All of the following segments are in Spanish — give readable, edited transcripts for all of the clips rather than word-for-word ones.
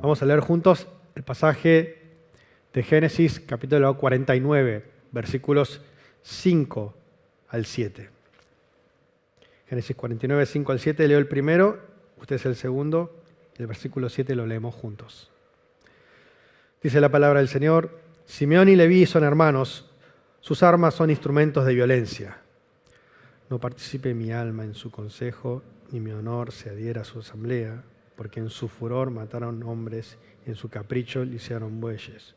Vamos a leer juntos el pasaje de Génesis, capítulo 49, versículos 5 al 7. Génesis 49, 5 al 7, leo el primero, usted es el segundo, y el versículo 7 lo leemos juntos. Dice la palabra del Señor: Simeón y Leví son hermanos, sus armas son instrumentos de violencia. No participe mi alma en su consejo, ni mi honor se adhiera a su asamblea, porque en su furor mataron hombres y en su capricho lisiaron bueyes.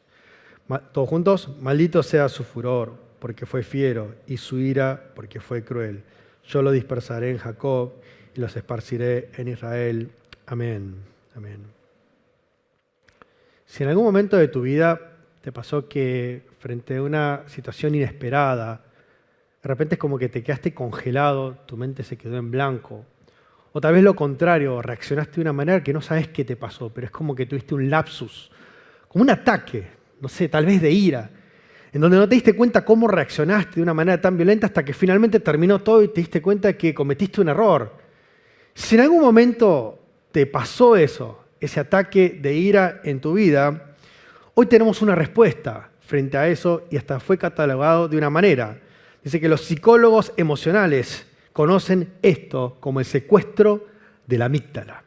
Todos juntos: maldito sea su furor, porque fue fiero, y su ira, porque fue cruel. Yo lo dispersaré en Jacob y los esparciré en Israel. Amén. Amén. Si en algún momento de tu vida te pasó que frente a una situación inesperada, de repente es como que te quedaste congelado, tu mente se quedó en blanco, o tal vez lo contrario, reaccionaste de una manera que no sabes qué te pasó, pero es como que tuviste un lapsus, como un ataque, no sé, tal vez de ira, en donde no te diste cuenta cómo reaccionaste de una manera tan violenta hasta que finalmente terminó todo y te diste cuenta que cometiste un error. Si en algún momento te pasó eso, ese ataque de ira en tu vida, hoy tenemos una respuesta frente a eso y hasta fue catalogado de una manera. Dice que los psicólogos emocionales conocen esto como el secuestro de la amígdala.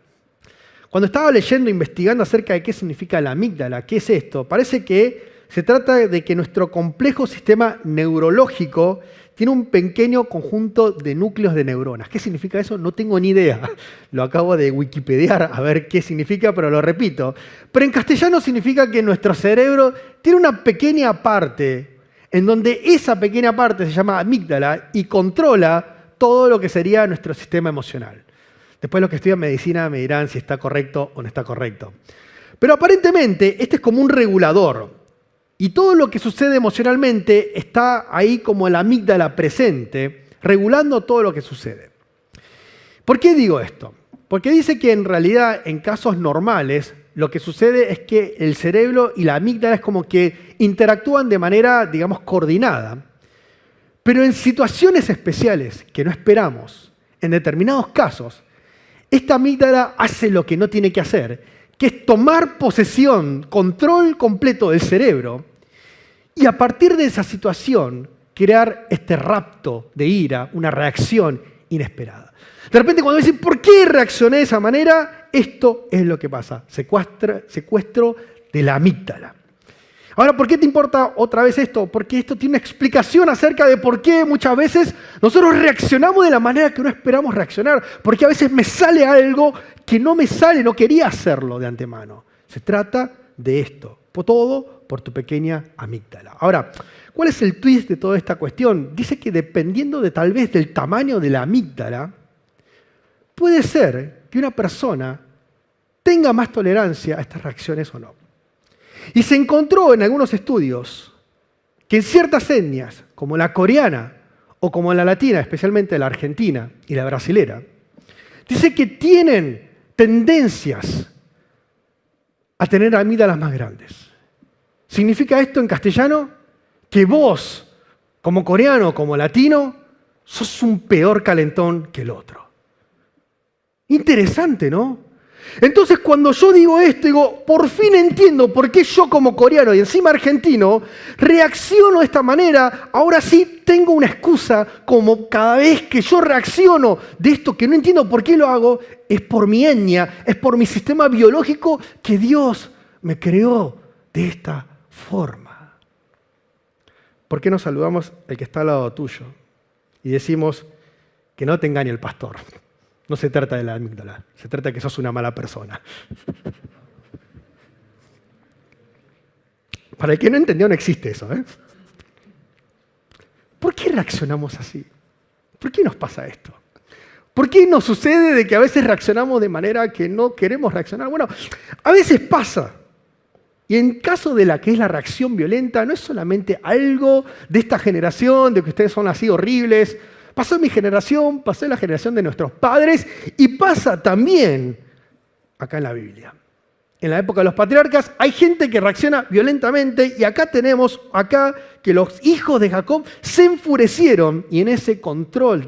Cuando estaba leyendo, investigando acerca de qué significa la amígdala, qué es esto, parece que se trata de que nuestro complejo sistema neurológico tiene un pequeño conjunto de núcleos de neuronas. ¿Qué significa eso? No tengo ni idea. Lo acabo de wikipediar a ver qué significa, pero lo repito. Pero en castellano significa que nuestro cerebro tiene una pequeña parte en donde esa pequeña parte se llama amígdala y controla todo lo que sería nuestro sistema emocional. Después los que estudian medicina me dirán si está correcto o no está correcto. Pero aparentemente este es como un regulador. Y todo lo que sucede emocionalmente está ahí como la amígdala presente, regulando todo lo que sucede. ¿Por qué digo esto? Porque dice que en realidad en casos normales lo que sucede es que el cerebro y la amígdala es como que interactúan de manera, digamos, coordinada. Pero en situaciones especiales que no esperamos, en determinados casos, esta amígdala hace lo que no tiene que hacer, que es tomar posesión, control completo del cerebro y a partir de esa situación crear este rapto de ira, una reacción inesperada. De repente cuando dicen, ¿por qué reaccioné de esa manera? Esto es lo que pasa, secuestro de la amígdala. Ahora, ¿por qué te importa otra vez esto? Porque esto tiene una explicación acerca de por qué muchas veces nosotros reaccionamos de la manera que no esperamos reaccionar. Porque a veces me sale algo que no me sale, no quería hacerlo de antemano. Se trata de esto, todo por tu pequeña amígdala. Ahora, ¿cuál es el twist de toda esta cuestión? Dice que dependiendo de tal vez del tamaño de la amígdala, puede ser que una persona tenga más tolerancia a estas reacciones o no. Y se encontró en algunos estudios que en ciertas etnias, como la coreana o como la latina, especialmente la argentina y la brasilera, dice que tienen tendencias a tener amígdalas más grandes. ¿Significa esto en castellano? Que vos, como coreano o como latino, sos un peor calentón que el otro. Interesante, ¿no? Entonces cuando yo digo esto, digo, por fin entiendo por qué yo como coreano y encima argentino reacciono de esta manera. Ahora sí tengo una excusa, como cada vez que yo reacciono de esto que no entiendo por qué lo hago, es por mi etnia, es por mi sistema biológico que Dios me creó de esta forma. ¿Por qué no saludamos al que está al lado tuyo y decimos que no te engañe el pastor? No se trata de la amígdala, se trata de que sos una mala persona. Para el que no entendió, no existe eso, ¿eh? ¿Por qué reaccionamos así? ¿Por qué nos pasa esto? ¿Por qué nos sucede de que a veces reaccionamos de manera que no queremos reaccionar? Bueno, a veces pasa. Y en caso de la que es la reacción violenta, no es solamente algo de esta generación, de que ustedes son así horribles. Pasó en mi generación, pasó en la generación de nuestros padres y pasa también acá en la Biblia. En la época de los patriarcas hay gente que reacciona violentamente y acá tenemos que los hijos de Jacob se enfurecieron y en ese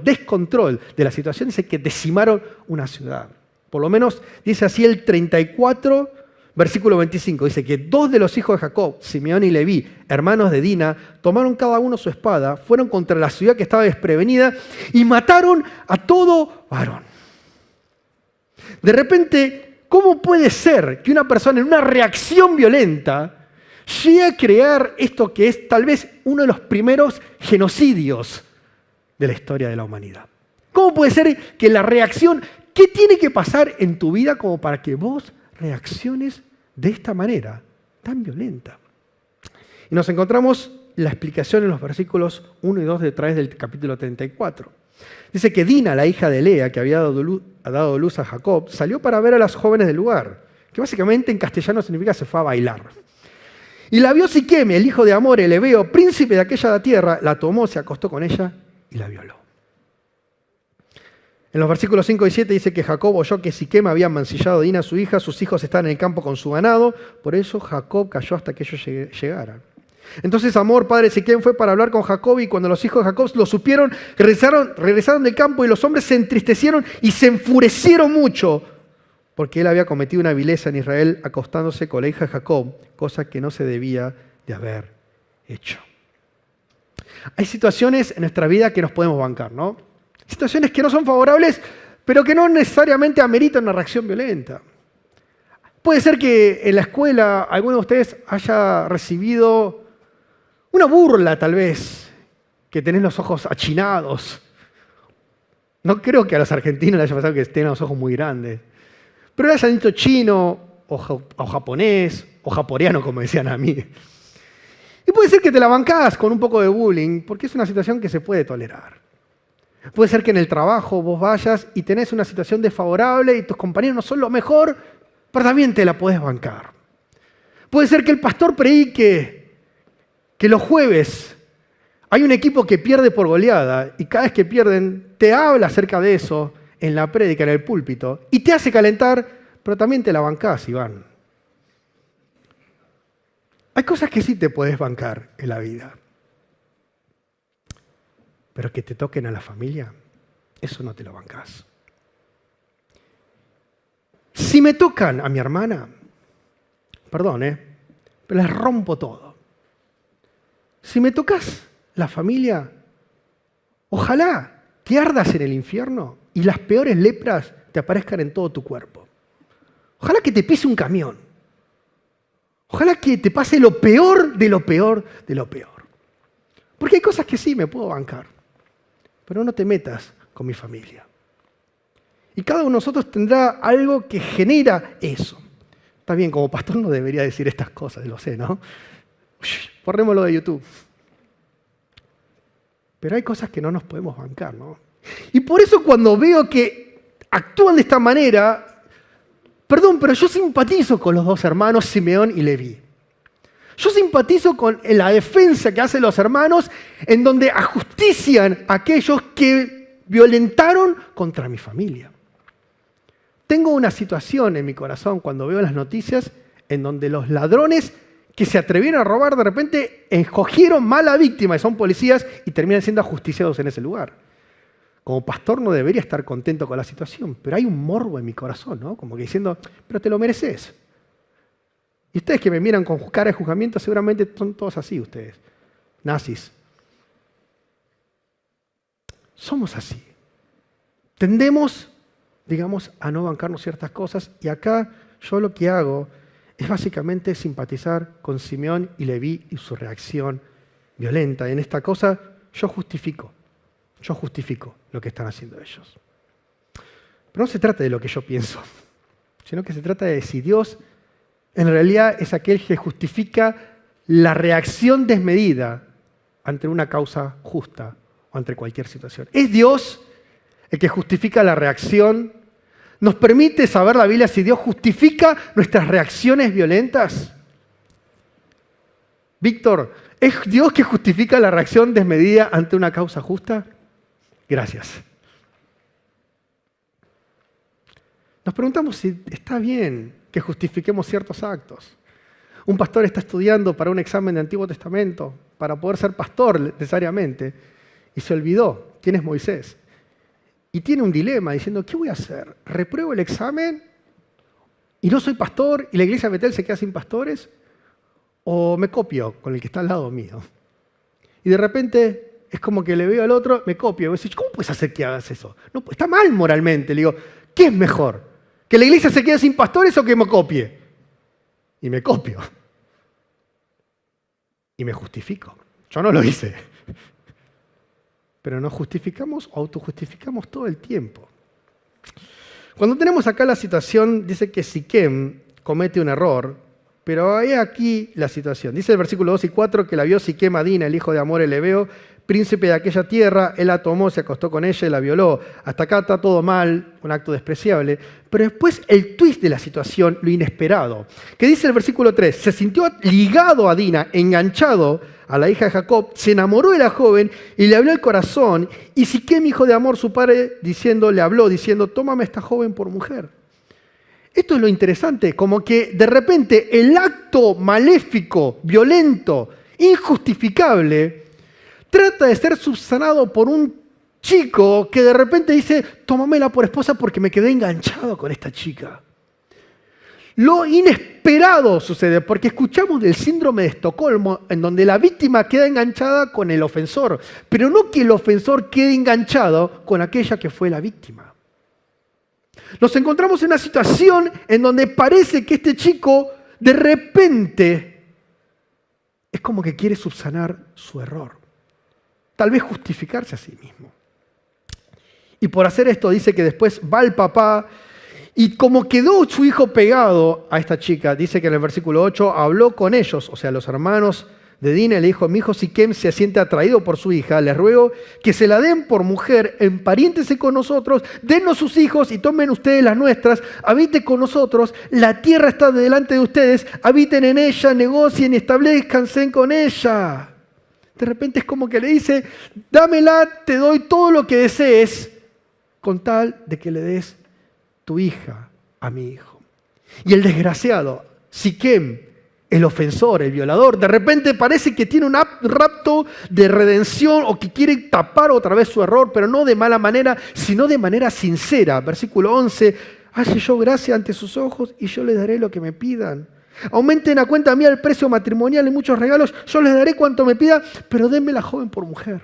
descontrol de la situación dice que decimaron una ciudad. Por lo menos dice así el 34, Versículo 25 dice que 2 de los hijos de Jacob, Simeón y Leví, hermanos de Dina, tomaron cada uno su espada, fueron contra la ciudad que estaba desprevenida y mataron a todo varón. De repente, ¿cómo puede ser que una persona en una reacción violenta llegue a crear esto que es tal vez uno de los primeros genocidios de la historia de la humanidad? ¿Cómo puede ser que la reacción, qué tiene que pasar en tu vida como para que vos reacciones de esta manera tan violenta? Y nos encontramos la explicación en los versículos 1 y 2 detrás del capítulo 34. Dice que Dina, la hija de Lea, que había dado luz a Jacob, salió para ver a las jóvenes del lugar, que básicamente en castellano significa se fue a bailar. Y la vio Siquem, el hijo de Hamor, el hebeo, príncipe de aquella tierra, la tomó, se acostó con ella y la violó. En los versículos 5 y 7 dice que Jacob oyó que Siquem había mancillado a Dina, su hija, sus hijos estaban en el campo con su ganado, por eso Jacob cayó hasta que ellos llegaran. Entonces Hamor, padre de Siquem, fue para hablar con Jacob, y cuando los hijos de Jacob lo supieron, regresaron del campo, y los hombres se entristecieron y se enfurecieron mucho, porque él había cometido una vileza en Israel acostándose con la hija de Jacob, cosa que no se debía de haber hecho. Hay situaciones en nuestra vida que nos podemos bancar, ¿no? Situaciones que no son favorables, pero que no necesariamente ameritan una reacción violenta. Puede ser que en la escuela alguno de ustedes haya recibido una burla, tal vez, que tenés los ojos achinados. No creo que a los argentinos les haya pasado que tengan los ojos muy grandes. Pero le hayan dicho chino, o japonés, o japoreano, como decían a mí. Y puede ser que te la bancás con un poco de bullying, porque es una situación que se puede tolerar. Puede ser que en el trabajo vos vayas y tenés una situación desfavorable y tus compañeros no son lo mejor, pero también te la podés bancar. Puede ser que el pastor predique que los jueves hay un equipo que pierde por goleada y cada vez que pierden te habla acerca de eso en la prédica, en el púlpito, y te hace calentar, pero también te la bancás, Iván. Hay cosas que sí te podés bancar en la vida. Pero que te toquen a la familia, eso no te lo bancás. Si me tocan a mi hermana, perdón, pero les rompo todo. Si me tocas la familia, ojalá te ardas en el infierno y las peores lepras te aparezcan en todo tu cuerpo. Ojalá que te pise un camión. Ojalá que te pase lo peor de lo peor de lo peor. Porque hay cosas que sí me puedo bancar. Pero no te metas con mi familia. Y cada uno de nosotros tendrá algo que genera eso. Está bien, como pastor no debería decir estas cosas, lo sé, ¿no? Borrémoslo de YouTube. Pero hay cosas que no nos podemos bancar, ¿no? Y por eso cuando veo que actúan de esta manera, perdón, pero yo simpatizo con los dos hermanos, Simeón y Leví. Yo simpatizo con la defensa que hacen los hermanos en donde ajustician a aquellos que violentaron contra mi familia. Tengo una situación en mi corazón cuando veo las noticias en donde los ladrones que se atrevieron a robar de repente escogieron mala víctima y son policías y terminan siendo ajusticiados en ese lugar. Como pastor no debería estar contento con la situación, pero hay un morbo en mi corazón, ¿no? Como que diciendo, pero te lo mereces. Y ustedes que me miran con cara de juzgamiento seguramente son todos así ustedes, nazis. Somos así. Tendemos, digamos, a no bancarnos ciertas cosas y acá yo lo que hago es básicamente simpatizar con Simeón y Leví y su reacción violenta. En esta cosa yo justifico lo que están haciendo ellos. Pero no se trata de lo que yo pienso, sino que se trata de si Dios en realidad es aquel que justifica la reacción desmedida ante una causa justa o ante cualquier situación. ¿Es Dios el que justifica la reacción? ¿Nos permite saber la Biblia si Dios justifica nuestras reacciones violentas? Víctor, ¿es Dios que justifica la reacción desmedida ante una causa justa? Gracias. Nos preguntamos si está bien que justifiquemos ciertos actos. Un pastor está estudiando para un examen de Antiguo Testamento, para poder ser pastor necesariamente, y se olvidó quién es Moisés. Y tiene un dilema diciendo, ¿qué voy a hacer? ¿Repruebo el examen y no soy pastor y la iglesia de Betel se queda sin pastores, o me copio con el que está al lado mío. Y de repente es como que le veo al otro, me copio. Y voy a decir, ¿cómo puedes hacer que hagas eso? No, está mal moralmente. Le digo, ¿qué es mejor? ¿Que la iglesia se quede sin pastores o que me copie? Y me copio. Y me justifico. Yo no lo hice. Pero nos justificamos o autojustificamos todo el tiempo. Cuando tenemos acá la situación, dice que Siquem comete un error, pero hay aquí la situación. Dice el versículo 2 y 4 que la vio Siquem a Dina, el hijo de Hamor el Hebeo, príncipe de aquella tierra, él la tomó, se acostó con ella y la violó. Hasta acá está todo mal, un acto despreciable. Pero después el twist de la situación, lo inesperado. Que dice el versículo 3, se sintió ligado a Dina, enganchado a la hija de Jacob, se enamoró de la joven y le habló el corazón. Y Siquem, hijo de Hamor, su padre, le habló diciendo, tómame a esta joven por mujer. Esto es lo interesante, como que de repente el acto maléfico, violento, injustificable, trata de ser subsanado por un chico que de repente dice, tómamela por esposa porque me quedé enganchado con esta chica. Lo inesperado sucede porque escuchamos del síndrome de Estocolmo en donde la víctima queda enganchada con el ofensor, pero no que el ofensor quede enganchado con aquella que fue la víctima. Nos encontramos en una situación en donde parece que este chico de repente es como que quiere subsanar su error. Tal vez justificarse a sí mismo. Y por hacer esto dice que después va el papá y como quedó su hijo pegado a esta chica, dice que en el versículo 8 habló con ellos, o sea, los hermanos de Dina, le dijo, mi hijo Siquem se siente atraído por su hija, les ruego que se la den por mujer, empariéntese con nosotros, dennos sus hijos y tomen ustedes las nuestras, habiten con nosotros, la tierra está delante de ustedes, habiten en ella, negocien y establezcanse con ella. De repente es como que le dice, dámela, te doy todo lo que desees, con tal de que le des tu hija a mi hijo. Y el desgraciado, Siquem, el ofensor, el violador, de repente parece que tiene un rapto de redención o que quiere tapar otra vez su error, pero no de mala manera, sino de manera sincera. Versículo 11, halle yo gracia ante sus ojos y yo les daré lo que me pidan. Aumenten a cuenta mía el precio matrimonial y muchos regalos, yo les daré cuanto me pida, pero denme la joven por mujer.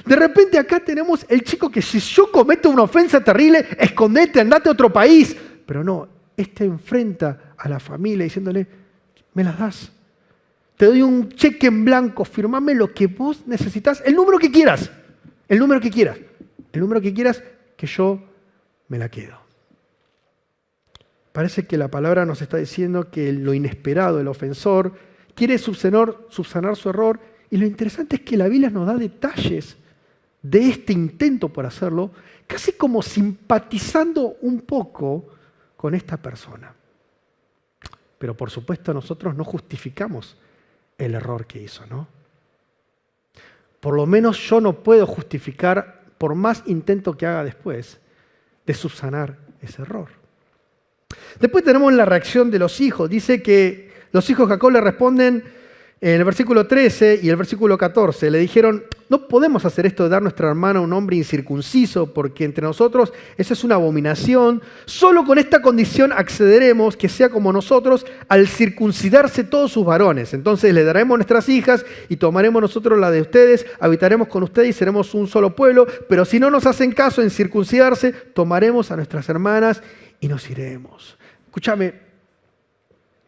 De repente acá tenemos el chico que si yo cometo una ofensa terrible, escondete, andate a otro país. Pero no, este enfrenta a la familia diciéndole, me las das. Te doy un cheque en blanco, firmame lo que vos necesitas, el número que quieras, el número que quieras, el número que quieras, que yo me la quedo. Parece que la palabra nos está diciendo que lo inesperado, el ofensor, quiere subsanar su error, y lo interesante es que la Biblia nos da detalles de este intento por hacerlo, casi como simpatizando un poco con esta persona. Pero por supuesto nosotros no justificamos el error que hizo, ¿no? Por lo menos yo no puedo justificar, por más intento que haga después, de subsanar ese error. Después tenemos la reacción de los hijos. Dice que los hijos de Jacob le responden en el versículo 13 y el versículo 14. Le dijeron, no podemos hacer esto de dar nuestra hermana a un hombre incircunciso, porque entre nosotros eso es una abominación. Solo con esta condición accederemos, que sea como nosotros, al circuncidarse todos sus varones. Entonces le daremos nuestras hijas y tomaremos nosotros la de ustedes, habitaremos con ustedes y seremos un solo pueblo. Pero si no nos hacen caso en circuncidarse, tomaremos a nuestras hermanas y nos iremos. Escúchame,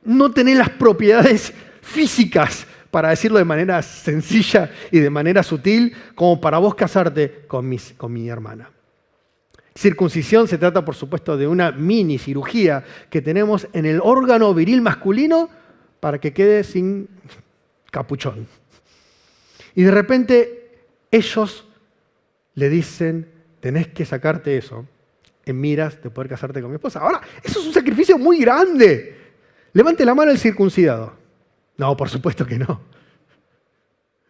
no tenés las propiedades físicas, para decirlo de manera sencilla y de manera sutil, como para vos casarte con mi hermana. Circuncisión se trata, por supuesto, de una mini cirugía que tenemos en el órgano viril masculino para que quede sin capuchón. Y de repente ellos le dicen, tenés que sacarte eso en miras de poder casarte con mi esposa. Ahora, eso es un sacrificio muy grande. Levante la mano el circuncidado. No, por supuesto que no.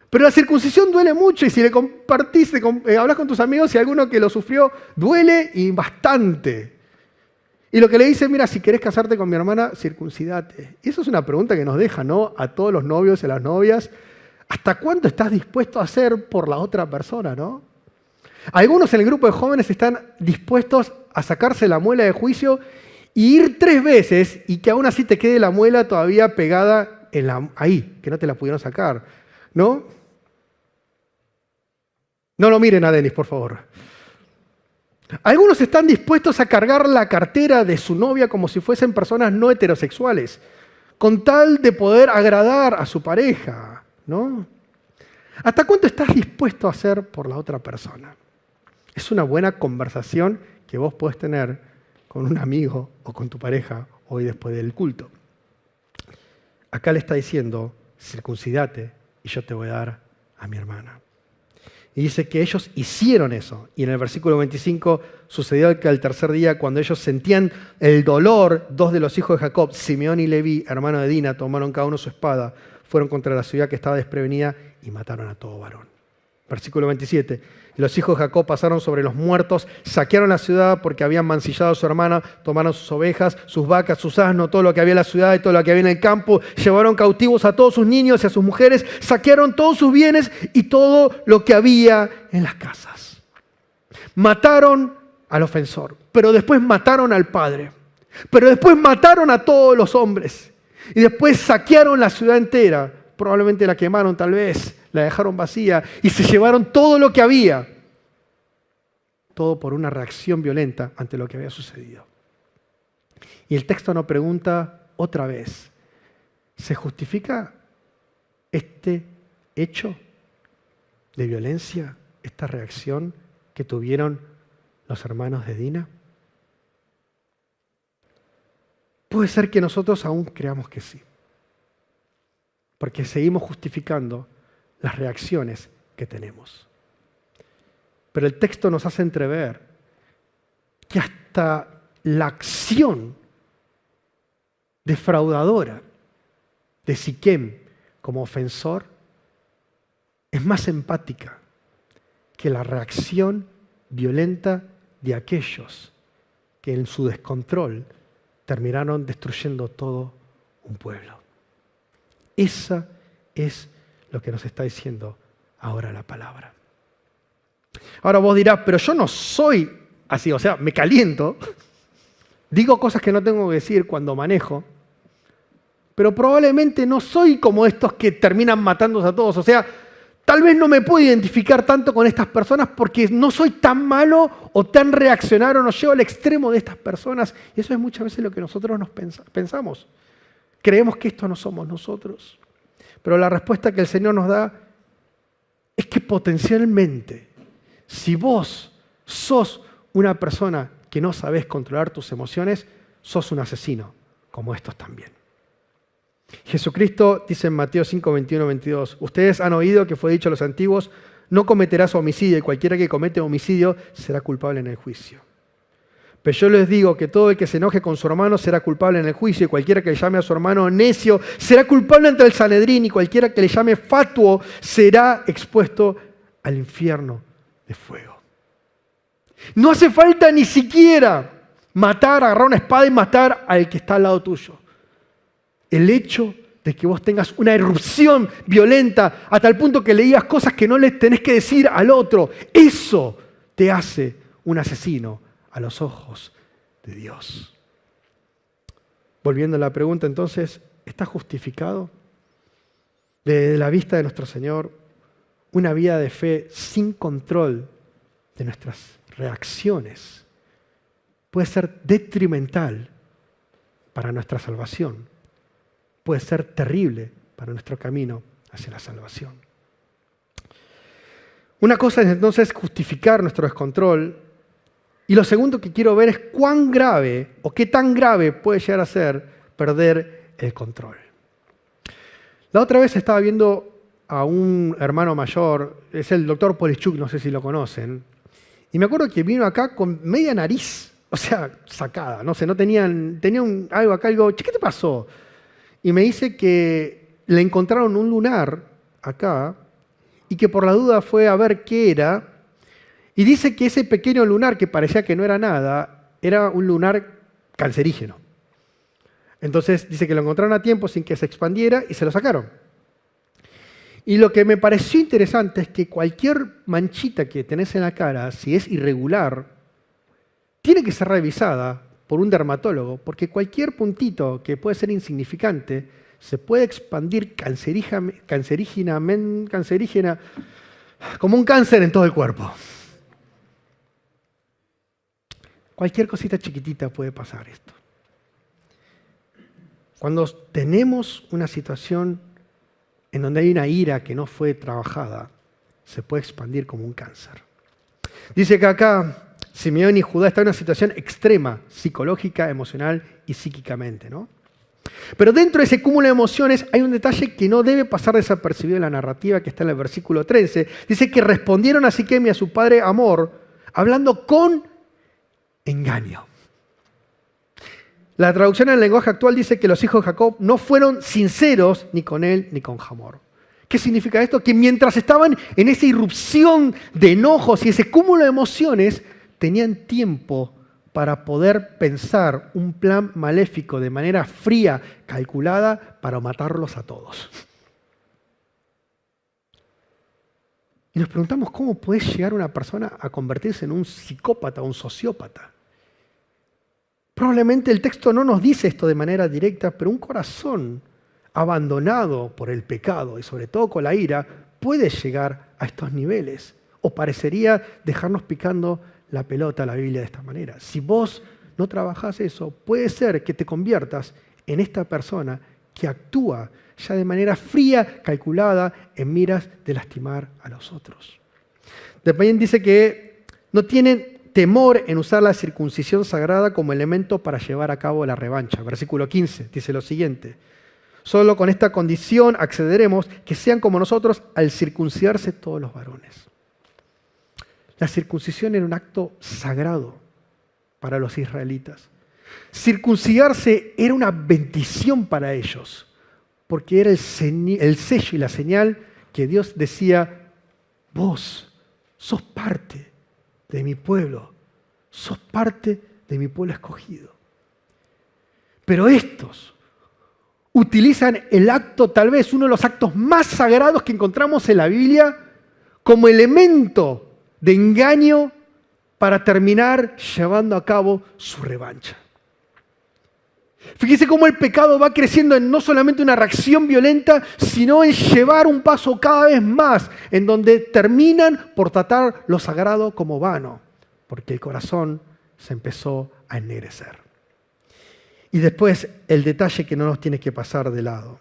Pero la circuncisión duele mucho y si le compartís, hablas con tus amigos y alguno que lo sufrió, duele y bastante. Y lo que le dice, mira, si querés casarte con mi hermana, circuncidate. Y eso es una pregunta que nos deja, ¿no? A todos los novios y a las novias. ¿Hasta cuánto estás dispuesto a hacer por la otra persona, no? Algunos en el grupo de jóvenes están dispuestos a sacarse la muela de juicio y ir 3 veces y que aún así te quede la muela todavía pegada ahí, que no te la pudieron sacar, ¿no? No lo miren a Denis, por favor. Algunos están dispuestos a cargar la cartera de su novia como si fuesen personas no heterosexuales, con tal de poder agradar a su pareja, ¿no? ¿Hasta cuánto estás dispuesto a hacer por la otra persona? Es una buena conversación que vos podés tener con un amigo o con tu pareja hoy después del culto. Acá le está diciendo, circuncidate y yo te voy a dar a mi hermana. Y dice que ellos hicieron eso. Y en el versículo 25 sucedió que al tercer día, cuando ellos sentían el dolor, 2 de los hijos de Jacob, Simeón y Leví, hermano de Dina, tomaron cada uno su espada, fueron contra la ciudad que estaba desprevenida y mataron a todo varón. Versículo 27. Y los hijos de Jacob pasaron sobre los muertos, saquearon la ciudad porque habían mancillado a su hermana, tomaron sus ovejas, sus vacas, sus asnos, todo lo que había en la ciudad y todo lo que había en el campo, llevaron cautivos a todos sus niños y a sus mujeres, saquearon todos sus bienes y todo lo que había en las casas. Mataron al ofensor, pero después mataron al padre, pero después mataron a todos los hombres y después saquearon la ciudad entera, probablemente la quemaron tal vez, la dejaron vacía y se llevaron todo lo que había. Todo por una reacción violenta ante lo que había sucedido. Y el texto nos pregunta otra vez, ¿se justifica este hecho de violencia, esta reacción que tuvieron los hermanos de Dina? Puede ser que nosotros aún creamos que sí, porque seguimos justificando las reacciones que tenemos. Pero el texto nos hace entrever que hasta la acción defraudadora de Siquem como ofensor es más empática que la reacción violenta de aquellos que en su descontrol terminaron destruyendo todo un pueblo. Esa es lo que nos está diciendo ahora la palabra. Ahora vos dirás, pero yo no soy así, o sea, me caliento, digo cosas que no tengo que decir cuando manejo, pero probablemente no soy como estos que terminan matándose a todos. O sea, tal vez no me puedo identificar tanto con estas personas porque no soy tan malo o tan reaccionario, no llego al extremo de estas personas. Y eso es muchas veces lo que nosotros nos pensamos. Creemos que esto no somos nosotros. Pero la respuesta que el Señor nos da es que potencialmente, si vos sos una persona que no sabés controlar tus emociones, sos un asesino, como estos también. Jesucristo dice en Mateo 5, 21, 22, ustedes han oído que fue dicho a los antiguos, no cometerás homicidio y cualquiera que comete homicidio será culpable en el juicio. Pero yo les digo que todo el que se enoje con su hermano será culpable en el juicio y cualquiera que le llame a su hermano necio será culpable ante el Sanedrín y cualquiera que le llame fatuo será expuesto al infierno de fuego. No hace falta ni siquiera agarrar una espada y matar al que está al lado tuyo. El hecho de que vos tengas una erupción violenta a tal punto que le digas cosas que no le tenés que decir al otro, eso te hace un asesino a los ojos de Dios. Volviendo a la pregunta entonces, ¿está justificado desde la vista de nuestro Señor una vida de fe sin control de nuestras reacciones? Puede ser detrimental para nuestra salvación. Puede ser terrible para nuestro camino hacia la salvación. Una cosa es entonces justificar nuestro descontrol y lo segundo que quiero ver es cuán grave o qué tan grave puede llegar a ser perder el control. La otra vez estaba viendo a un hermano mayor, es el doctor Polichuk, no sé si lo conocen, y me acuerdo que vino acá con media nariz, o sea, sacada, no sé, tenía algo acá, algo, ¿qué te pasó? Y me dice que le encontraron un lunar acá y que por la duda fue a ver qué era. Y dice que ese pequeño lunar, que parecía que no era nada, era un lunar cancerígeno. Entonces dice que lo encontraron a tiempo sin que se expandiera y se lo sacaron. Y lo que me pareció interesante es que cualquier manchita que tenés en la cara, si es irregular, tiene que ser revisada por un dermatólogo, porque cualquier puntito que puede ser insignificante se puede expandir cancerígena, como un cáncer en todo el cuerpo. Cualquier cosita chiquitita puede pasar esto. Cuando tenemos una situación en donde hay una ira que no fue trabajada, se puede expandir como un cáncer. Dice que acá Simeón y Judá están en una situación extrema, psicológica, emocional y psíquicamente, ¿no? Pero dentro de ese cúmulo de emociones hay un detalle que no debe pasar desapercibido en la narrativa que está en el versículo 13. Dice que respondieron a Siquem y a su padre Hamor, hablando con engaño. La traducción en el lenguaje actual dice que los hijos de Jacob no fueron sinceros ni con él ni con Hamor. ¿Qué significa esto? Que mientras estaban en esa irrupción de enojos y ese cúmulo de emociones, tenían tiempo para poder pensar un plan maléfico de manera fría, calculada, para matarlos a todos. Y nos preguntamos cómo puede llegar una persona a convertirse en un psicópata o un sociópata. Probablemente el texto no nos dice esto de manera directa, pero un corazón abandonado por el pecado y sobre todo con la ira puede llegar a estos niveles. O parecería dejarnos picando la pelota a la Biblia de esta manera. Si vos no trabajás eso, puede ser que te conviertas en esta persona que actúa ya de manera fría, calculada, en miras de lastimar a los otros. También dice que no tienen temor en usar la circuncisión sagrada como elemento para llevar a cabo la revancha. Versículo 15 dice lo siguiente: solo con esta condición accederemos que sean como nosotros al circuncidarse todos los varones. La circuncisión era un acto sagrado para los israelitas. Circuncidarse era una bendición para ellos, porque era el sello y la señal que Dios decía: vos sos parte de mi pueblo, sos parte de mi pueblo escogido. Pero estos utilizan el acto, tal vez uno de los actos más sagrados que encontramos en la Biblia, como elemento de engaño para terminar llevando a cabo su revancha. Fíjese cómo el pecado va creciendo en no solamente una reacción violenta, sino en llevar un paso cada vez más, en donde terminan por tratar lo sagrado como vano, porque el corazón se empezó a ennegrecer. Y después el detalle que no nos tiene que pasar de lado,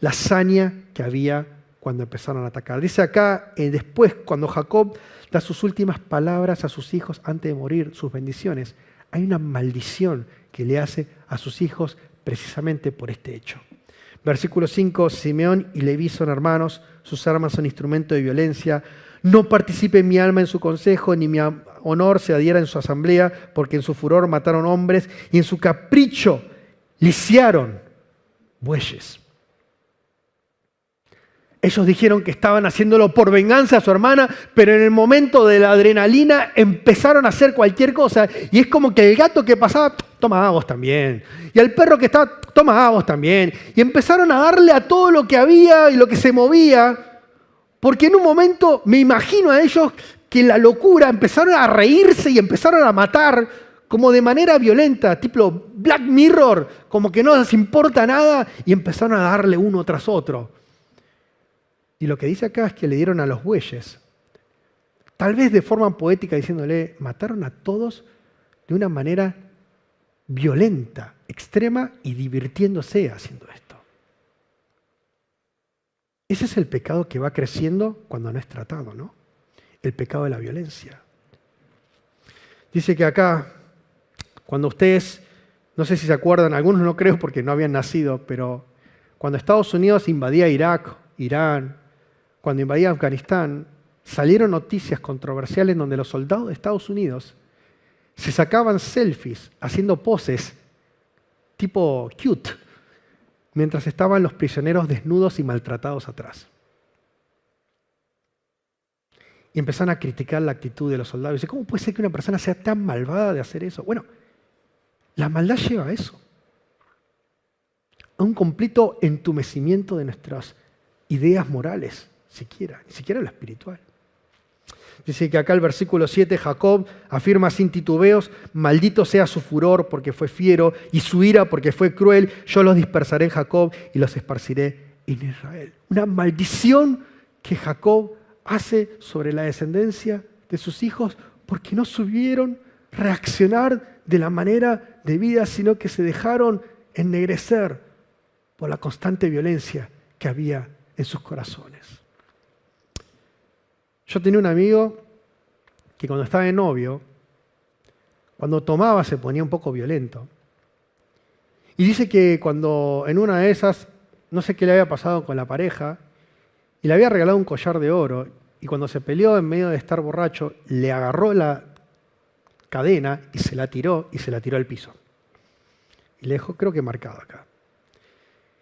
la hazaña que había cuando empezaron a atacar. Dice acá, después, cuando Jacob da sus últimas palabras a sus hijos antes de morir, sus bendiciones, hay una maldición que le hace a sus hijos precisamente por este hecho. Versículo 5, Simeón y Leví son hermanos, sus armas son instrumento de violencia. No participe mi alma en su consejo, ni mi honor se adhiera en su asamblea, porque en su furor mataron hombres y en su capricho lisiaron bueyes. Ellos dijeron que estaban haciéndolo por venganza a su hermana, pero en el momento de la adrenalina empezaron a hacer cualquier cosa. Y es como que el gato que pasaba, toma vos también. Y al perro que estaba, toma vos también. Y empezaron a darle a todo lo que había y lo que se movía. Porque en un momento me imagino a ellos que en la locura empezaron a reírse y empezaron a matar como de manera violenta, tipo Black Mirror, como que no les importa nada, y empezaron a darle uno tras otro. Y lo que dice acá es que le dieron a los bueyes, tal vez de forma poética diciéndole, mataron a todos de una manera violenta, extrema y divirtiéndose haciendo esto. Ese es el pecado que va creciendo cuando no es tratado, ¿no? El pecado de la violencia. Dice que acá, cuando ustedes, no sé si se acuerdan, algunos no creo porque no habían nacido, pero cuando Estados Unidos invadía Irak, Irán, cuando invadía Afganistán, salieron noticias controversiales donde los soldados de Estados Unidos se sacaban selfies haciendo poses tipo cute, mientras estaban los prisioneros desnudos y maltratados atrás. Y empezaron a criticar la actitud de los soldados. Y dicen, ¿cómo puede ser que una persona sea tan malvada de hacer eso? Bueno, la maldad lleva a eso. A un completo entumecimiento de nuestras ideas morales, ni siquiera lo espiritual. Dice que acá el versículo 7, Jacob afirma sin titubeos: maldito sea su furor porque fue fiero y su ira porque fue cruel. Yo los dispersaré en Jacob y los esparciré en Israel. Una maldición que Jacob hace sobre la descendencia de sus hijos porque no supieron reaccionar de la manera debida, sino que se dejaron ennegrecer por la constante violencia que había en sus corazones. Yo tenía un amigo que cuando estaba de novio, cuando tomaba se ponía un poco violento. Y dice que cuando en una de esas, no sé qué le había pasado con la pareja, y le había regalado un collar de oro, y cuando se peleó en medio de estar borracho, le agarró la cadena y se la tiró al piso. Y le dejó, creo que marcado acá.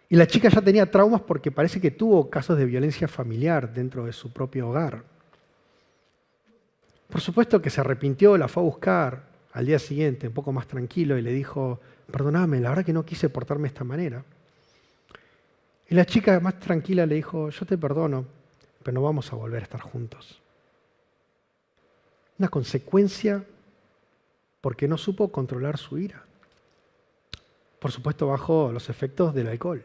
Y la chica ya tenía traumas porque parece que tuvo casos de violencia familiar dentro de su propio hogar. Por supuesto que se arrepintió, la fue a buscar al día siguiente, un poco más tranquilo, y le dijo: perdóname, la verdad que no quise portarme de esta manera. Y la chica más tranquila le dijo: yo te perdono, pero no vamos a volver a estar juntos. Una consecuencia porque no supo controlar su ira. Por supuesto, bajo los efectos del alcohol.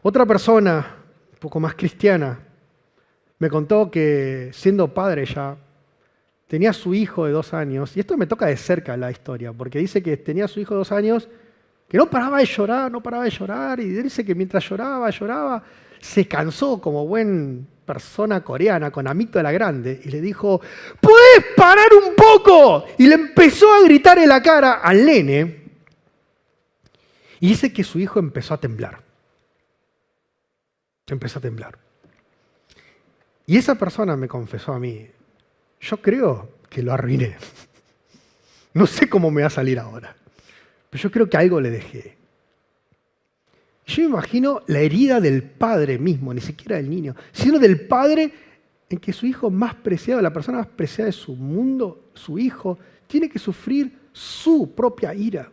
Otra persona, un poco más cristiana, me contó que siendo padre ya, tenía a su hijo de 2 años, y esto me toca de cerca la historia, porque dice que tenía a su hijo de 2 años que no paraba de llorar, y dice que mientras lloraba, se cansó como buen persona coreana con amígdala grande, y le dijo: ¿puedes parar un poco? Y le empezó a gritar en la cara al nene, y dice que su hijo empezó a temblar. Y esa persona me confesó a mí: yo creo que lo arruiné. No sé cómo me va a salir ahora, pero yo creo que algo le dejé. Yo me imagino la herida del padre mismo, ni siquiera del niño, sino del padre en que su hijo más preciado, la persona más preciada de su mundo, su hijo, tiene que sufrir su propia ira.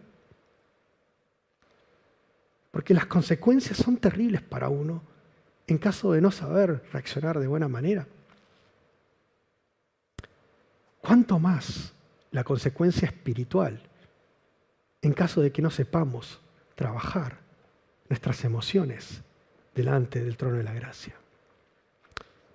Porque las consecuencias son terribles para uno en caso de no saber reaccionar de buena manera. ¿Cuánto más la consecuencia espiritual en caso de que no sepamos trabajar nuestras emociones delante del trono de la gracia?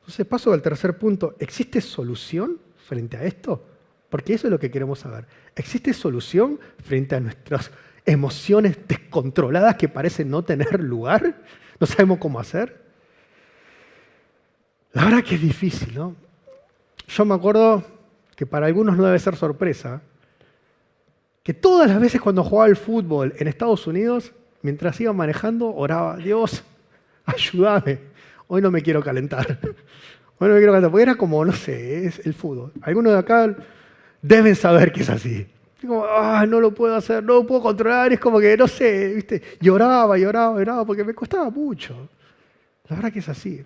Entonces paso al tercer punto. ¿Existe solución frente a esto? Porque eso es lo que queremos saber. ¿Existe solución frente a nuestras emociones descontroladas que parecen no tener lugar? ¿No sabemos cómo hacer? La verdad que es difícil, ¿no? Yo me acuerdo que para algunos no debe ser sorpresa, que todas las veces cuando jugaba al fútbol en Estados Unidos, mientras iba manejando, oraba: Dios, ayúdame, hoy no me quiero calentar. Porque era como, no sé, es el fútbol. Algunos de acá deben saber que es así. Como, no lo puedo hacer, no lo puedo controlar, es como que, no sé, ¿viste? Lloraba, porque me costaba mucho. La verdad que es así.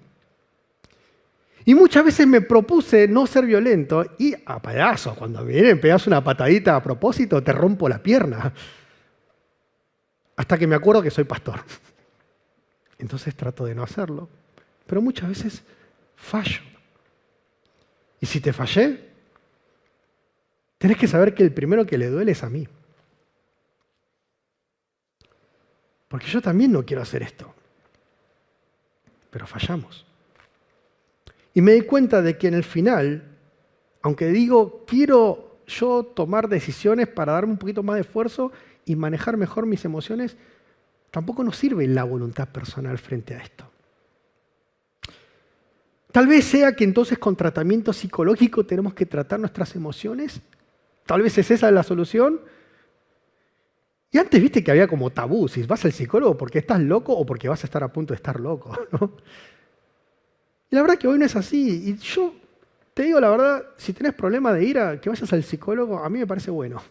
Y muchas veces me propuse no ser violento y a pedazos, cuando vienen, pegas una patadita a propósito, te rompo la pierna. Hasta que me acuerdo que soy pastor. Entonces trato de no hacerlo. Pero muchas veces fallo. Y si te fallé, tenés que saber que el primero que le duele es a mí. Porque yo también no quiero hacer esto. Pero fallamos. Y me di cuenta de que en el final, aunque digo, quiero yo tomar decisiones para darme un poquito más de esfuerzo y manejar mejor mis emociones, tampoco nos sirve la voluntad personal frente a esto. Tal vez sea que entonces con tratamiento psicológico tenemos que tratar nuestras emociones. Tal vez es esa la solución. Y antes viste que había como tabú, si vas al psicólogo porque estás loco o porque vas a estar a punto de estar loco, ¿no? Y la verdad que hoy no es así. Y yo te digo la verdad, si tenés problema de ira, que vayas al psicólogo, a mí me parece bueno.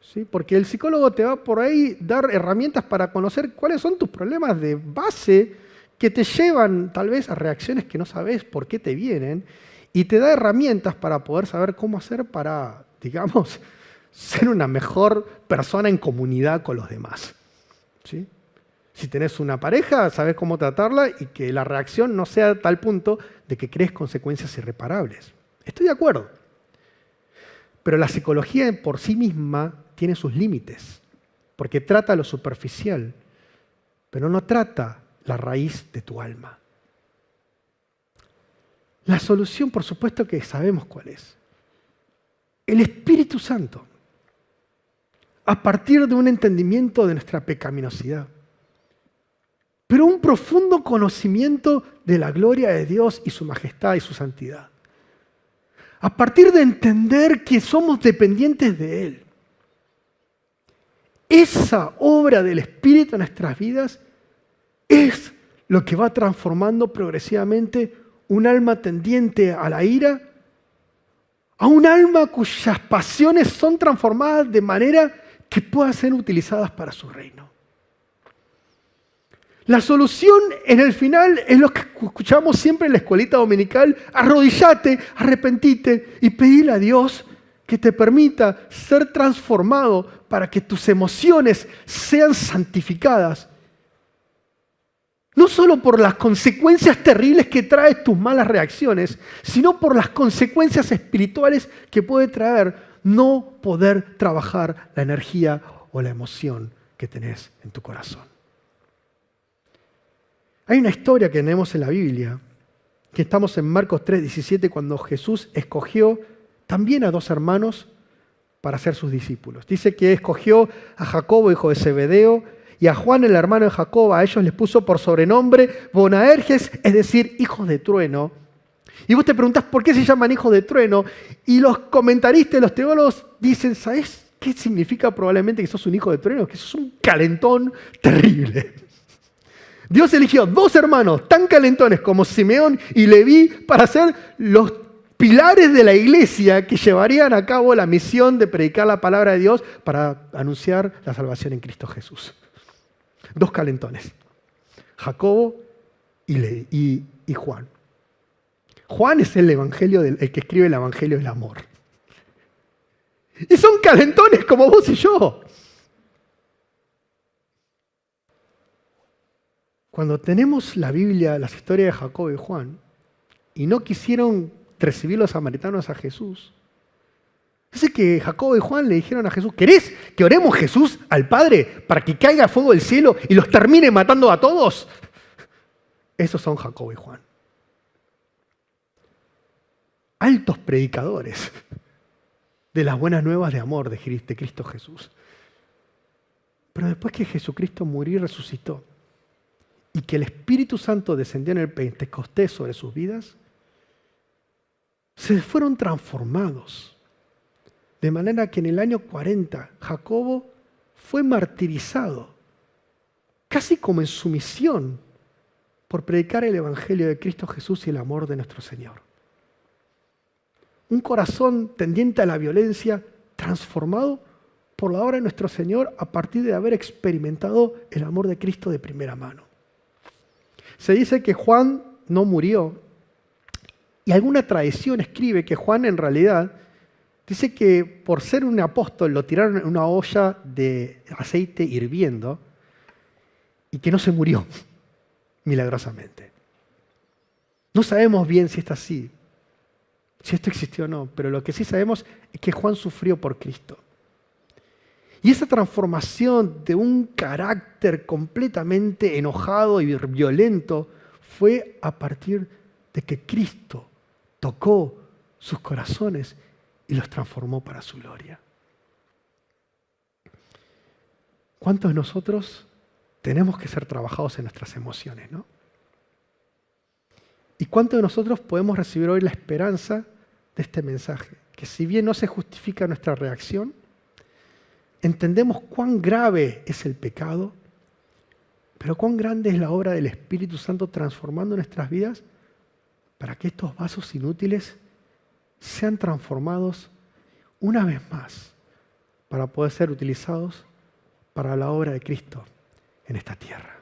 ¿Sí? Porque el psicólogo te va por ahí dar herramientas para conocer cuáles son tus problemas de base que te llevan tal vez a reacciones que no sabes por qué te vienen, y te da herramientas para poder saber cómo hacer para, digamos, ser una mejor persona en comunidad con los demás. ¿Sí? Si tenés una pareja, sabes cómo tratarla y que la reacción no sea a tal punto de que crees consecuencias irreparables. Estoy de acuerdo. Pero la psicología por sí misma tiene sus límites, porque trata lo superficial, pero no trata la raíz de tu alma. La solución, por supuesto que sabemos cuál es. El Espíritu Santo, a partir de un entendimiento de nuestra pecaminosidad, pero un profundo conocimiento de la gloria de Dios y su majestad y su santidad. A partir de entender que somos dependientes de Él. Esa obra del Espíritu en nuestras vidas es lo que va transformando progresivamente un alma tendiente a la ira a un alma cuyas pasiones son transformadas de manera que puedan ser utilizadas para su reino. La solución en el final es lo que escuchamos siempre en la escuelita dominical: arrodillate, arrepentite y pedile a Dios que te permita ser transformado para que tus emociones sean santificadas. No solo por las consecuencias terribles que traen tus malas reacciones, sino por las consecuencias espirituales que puede traer no poder trabajar la energía o la emoción que tenés en tu corazón. Hay una historia que tenemos en la Biblia, que estamos en Marcos 3:17, cuando Jesús escogió también a 2 hermanos para ser sus discípulos. Dice que escogió a Jacobo, hijo de Zebedeo, y a Juan, el hermano de Jacobo. A ellos les puso por sobrenombre Boanerges, es decir, hijos de trueno. Y vos te preguntás por qué se llaman hijos de trueno, y los comentaristas, los teólogos dicen: ¿sabés qué significa probablemente que sos un hijo de trueno? Que sos un calentón terrible. Dios eligió 2 hermanos tan calentones como Simeón y Leví para ser los pilares de la iglesia que llevarían a cabo la misión de predicar la palabra de Dios para anunciar la salvación en Cristo Jesús. 2 calentones, Jacobo y Juan. Juan es el que escribe el evangelio del amor. Y son calentones como vos y yo. Cuando tenemos la Biblia, las historias de Jacobo y Juan, y no quisieron recibir los samaritanos a Jesús, dice que Jacobo y Juan le dijeron a Jesús: ¿querés que oremos Jesús al Padre para que caiga fuego del cielo y los termine matando a todos? Esos son Jacobo y Juan. Altos predicadores de las buenas nuevas de amor de Cristo Jesús. Pero después que Jesucristo murió y resucitó, y que el Espíritu Santo descendió en el Pentecostés sobre sus vidas, se fueron transformados. De manera que en el año 40 Jacobo fue martirizado, casi como en sumisión, por predicar el Evangelio de Cristo Jesús y el amor de nuestro Señor. Un corazón tendiente a la violencia transformado por la obra de nuestro Señor a partir de haber experimentado el amor de Cristo de primera mano. Se dice que Juan no murió, y alguna tradición escribe que Juan en realidad dice que por ser un apóstol lo tiraron en una olla de aceite hirviendo y que no se murió milagrosamente. No sabemos bien si está así, si esto existió o no, pero lo que sí sabemos es que Juan sufrió por Cristo. Y esa transformación de un carácter completamente enojado y violento fue a partir de que Cristo tocó sus corazones y los transformó para su gloria. ¿Cuántos de nosotros tenemos que ser trabajados en nuestras emociones, no? ¿Y cuántos de nosotros podemos recibir hoy la esperanza de este mensaje? Que si bien no se justifica nuestra reacción, entendemos cuán grave es el pecado, pero cuán grande es la obra del Espíritu Santo transformando nuestras vidas para que estos vasos inútiles sean transformados una vez más para poder ser utilizados para la obra de Cristo en esta tierra.